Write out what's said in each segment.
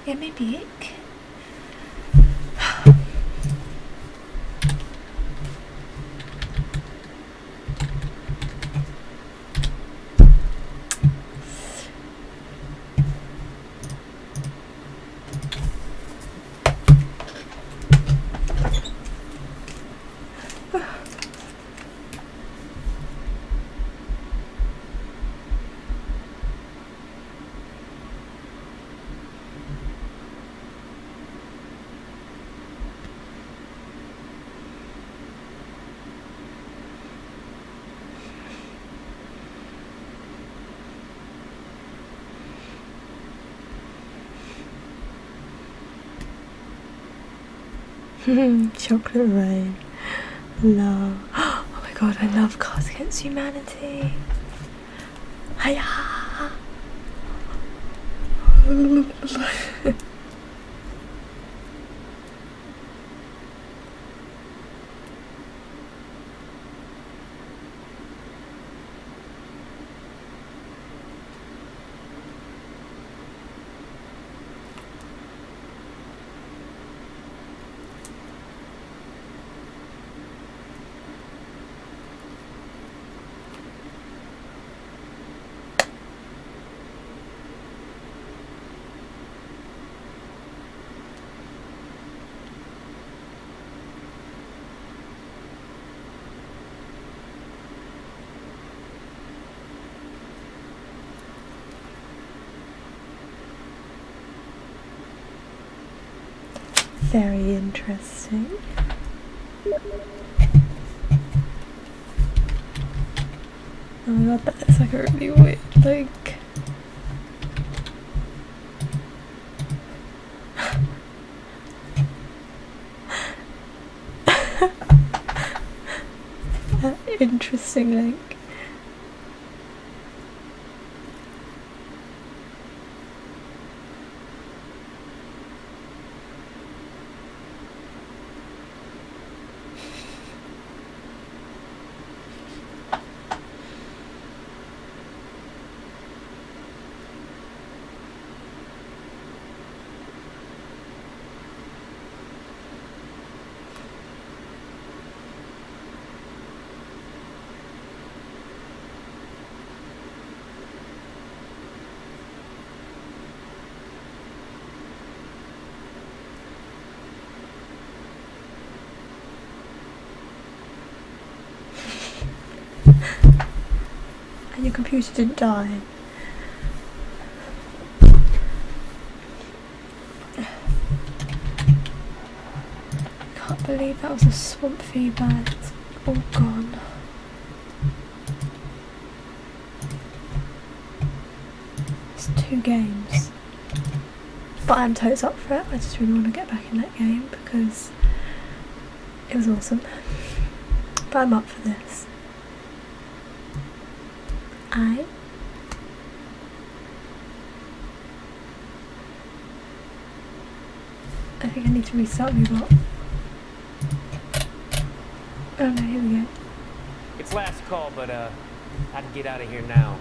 Är min blick. Chocolate rain. Love. Oh my god, I love Cards Against Humanity. Hiya! Very interesting. Oh my god, that looks like a really weird, like... that interesting link. And your computer didn't die. I can't believe that was a swamp fever. It's all gone. It's 2 games. But I'm totes up for it. I just really want to get back in that game because it was awesome. But I'm up for this. I think I need to restart my bot. Oh no, here we go. It's last call, but I can get out of here now.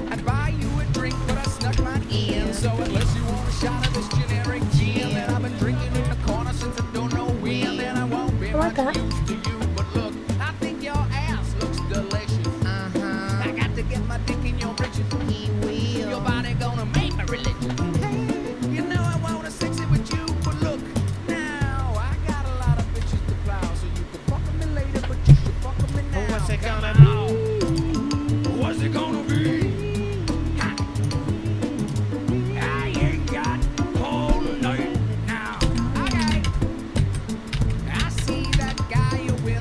I'd buy you a drink, but I snuck mine in. So unless you want a shot of this generic gin that I've been drinking in the corner since I don't know when, then I won't be much use to you. But look, I think your ass looks delicious. I got to get my dick in your britches. He will. Your body gonna make my religion. Hey, you know I wanna sex it with you, but look, now I got a lot of bitches to plow, so you can fuck me later, but you should fuck me now. What's it gonna be? What's it gonna be? I ain't got all night now. Okay. I see that guy you're with.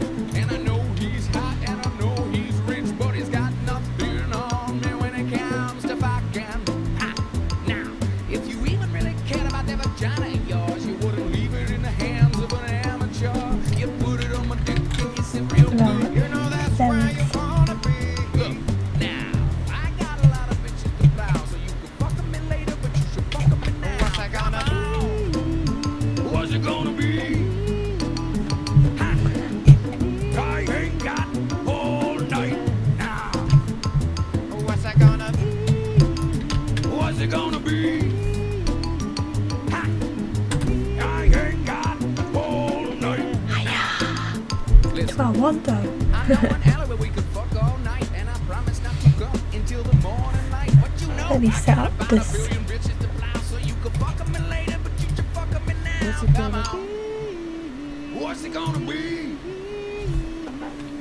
if I want though. I know an alley where we could fuck all night, and I promise not to come until the morning light. But you know, Let me I set got up about this. a billion bitches to plow, so you could fuck 'em in later, but you should fuck 'em in now. What's it Come gonna on. What's it gonna be?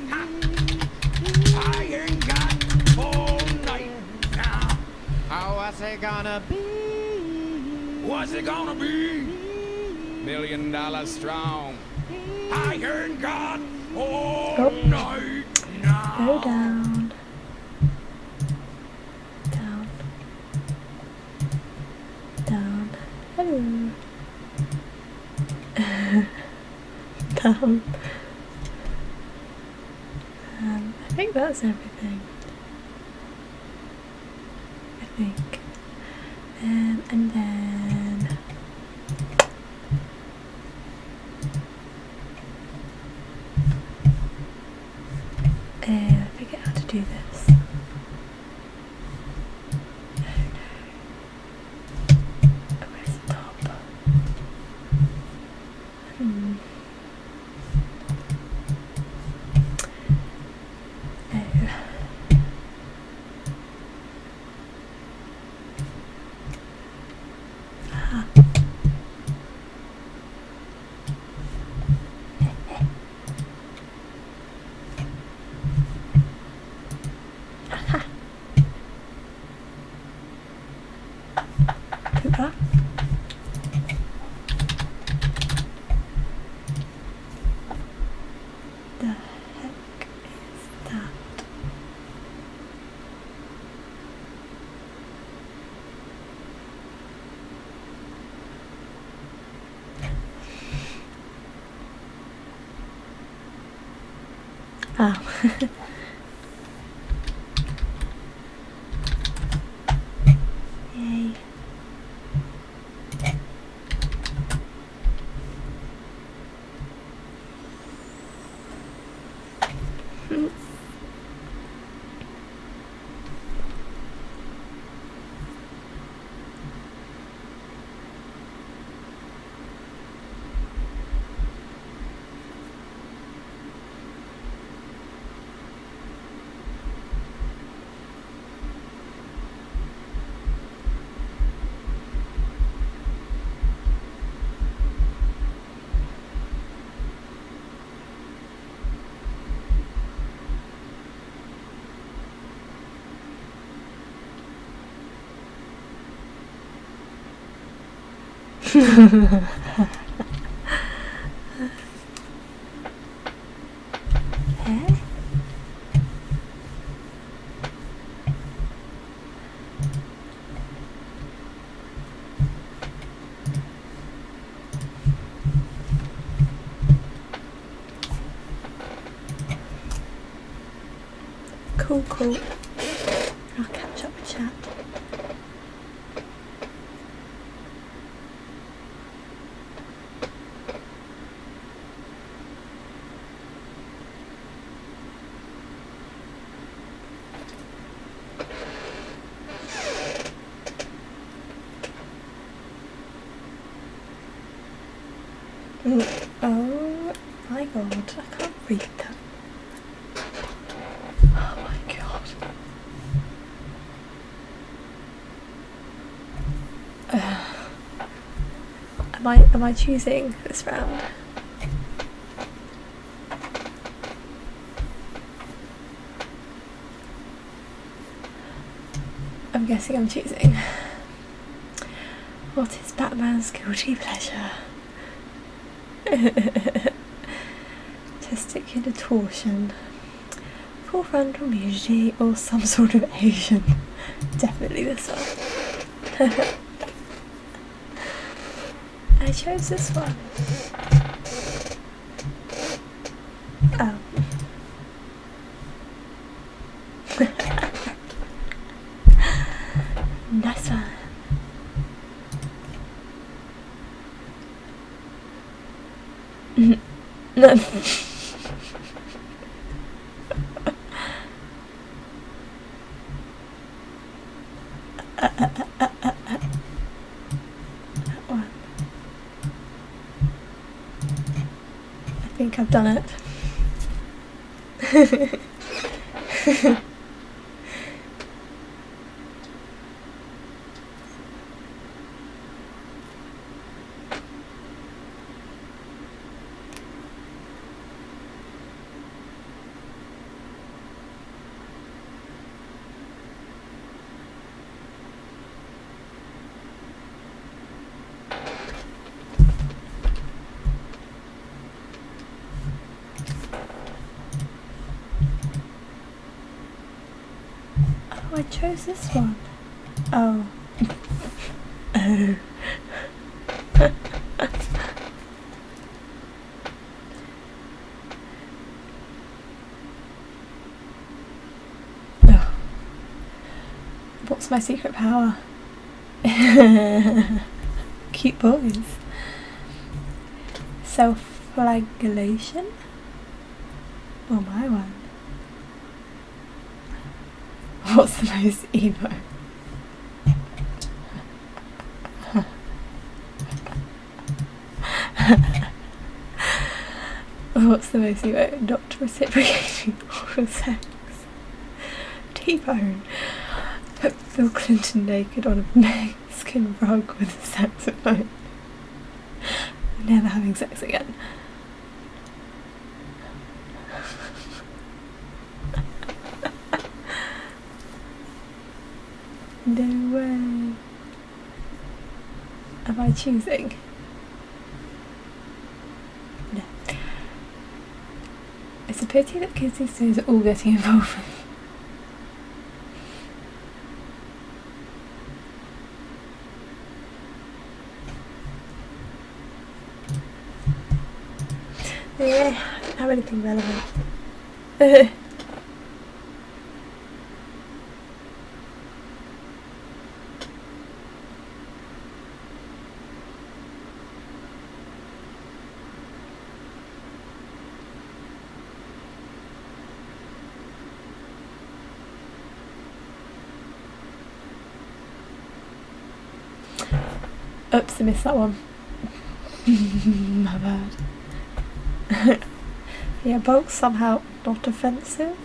Ha. I ain't got all night now. Oh, what's it gonna be? What's it gonna be? $1 million strong. I ain't got all night now. Go down. Down. Down. Hello. Down. I think that's everything. I think. And then I forget how to do this. Oh, where's the top? Oh. Aha. Aha. Cooper. The heck is that? Oh. Yay. Eh? Cool, cool. I'll catch up with chat. Oh my god, I can't read that. Oh my god. Am I choosing this round? I'm guessing I'm choosing. What is Batman's guilty pleasure? Testicular torsion, full frontal nudity, or some sort of Asian. Definitely this one. I chose this one. Oh. Nice one. No. That one. I think I've done it. I chose this one. Oh. Oh. Oh. What's my secret power? Cute boys. Self-flagellation? Or my one? What's the most emo? What's the most emo? Not reciprocating oral sex. T-bone. Put Bill Clinton naked on a Mexican rug with a saxophone. Never having sex again. No way. Am I choosing? No. It's a pity that kids these days are all getting involved. Yeah, have anything relevant. Oops, I missed that one. My bad. Yeah, bulk's somehow not offensive.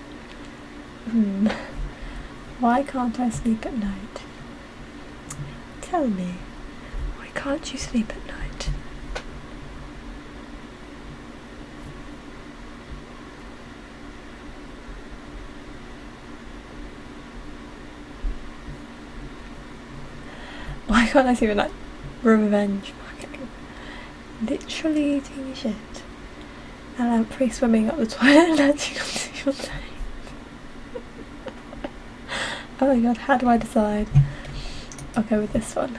Why can't I sleep at night? Tell me, why can't you sleep at night? Why can't I sleep at night? Revenge fucking. Literally eating shit. And I'm pre-swimming up the toilet and landing onto your name. Oh my god, how do I decide? I'll go with this one.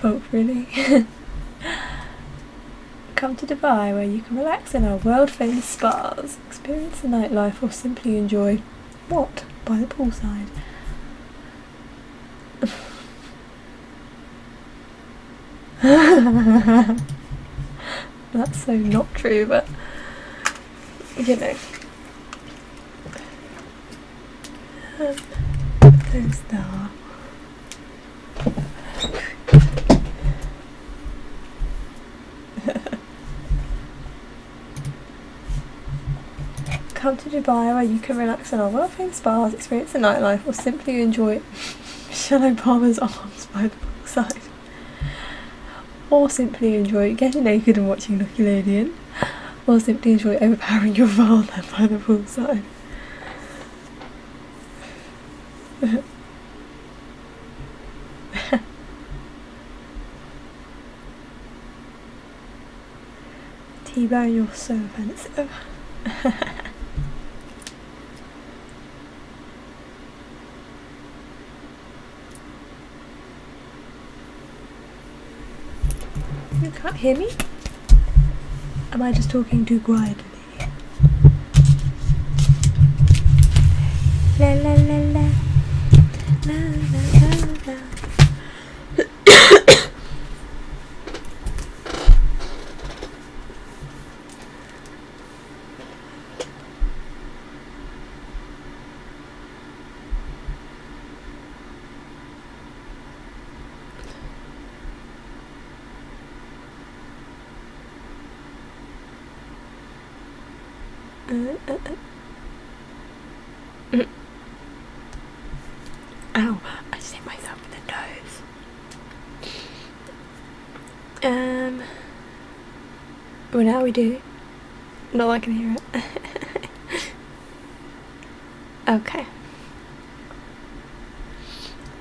Both really. Come to Dubai, where you can relax in our world-famous spas, experience the nightlife, or simply enjoy what? By the poolside. That's so not true, but you know. There's that. Come to Dubai, where you can relax in our world-famous spas, experience the nightlife, or simply enjoy Michelle Obama's arms by the poolside. Or simply enjoy getting naked and watching Nickelodeon. Or simply enjoy overpowering your father by the poolside. T-Bone, you're so offensive. You can't hear me? Am I just talking too quietly? La la la la. La la la la. Ow, I just hit myself in the nose. Well, now we do. No, I can hear it. Okay.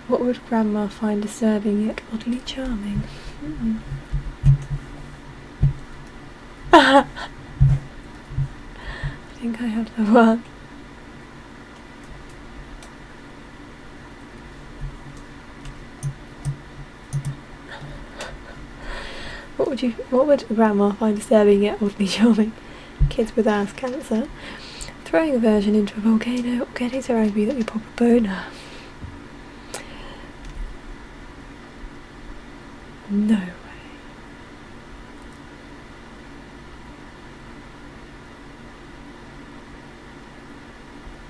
What would Grandma find disturbing yet oddly charming? I think I have the one. What would Grandma find disturbing yet oddly charming? Kids with ass cancer. Throwing a virgin into a volcano, or getting so angry that we pop a boner. No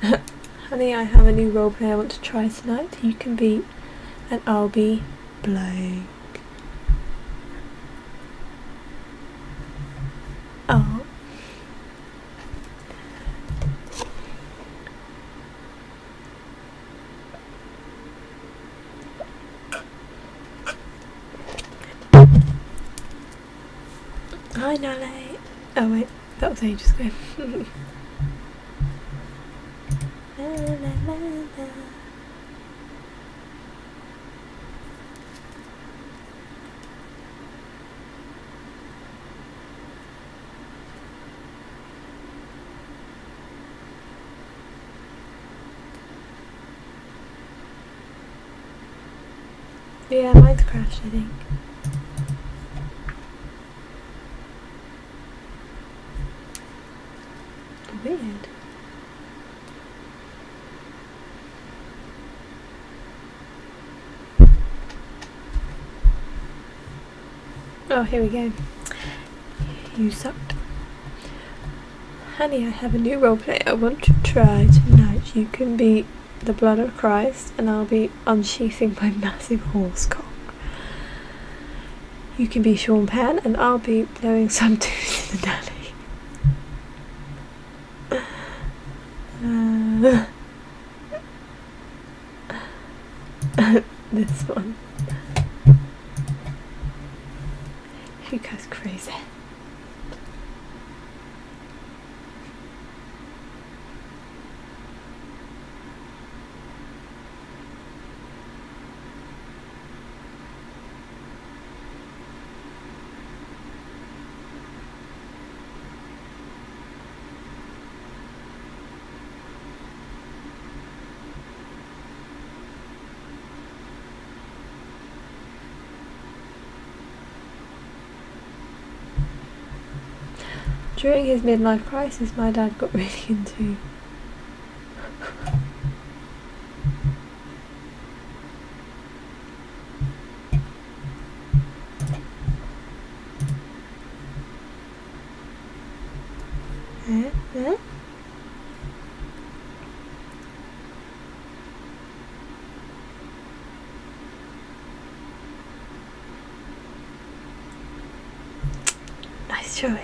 way. Honey, I have a new roleplay I want to try tonight. You can be, and I'll be blank. Oh. Hi, Nally. Oh wait, that was ages ago. La, la, la, la. Yeah, mine's crashed, I think. Weird. Oh, here we go. You sucked. Honey, I have a new roleplay I want to try tonight. You can be the blood of Christ, and I'll be unsheathing my massive horse cock. You can be Sean Penn, and I'll be blowing some tooth in the nanny. This one. You guys crazy. During his midlife crisis, my dad got really into Nice choice.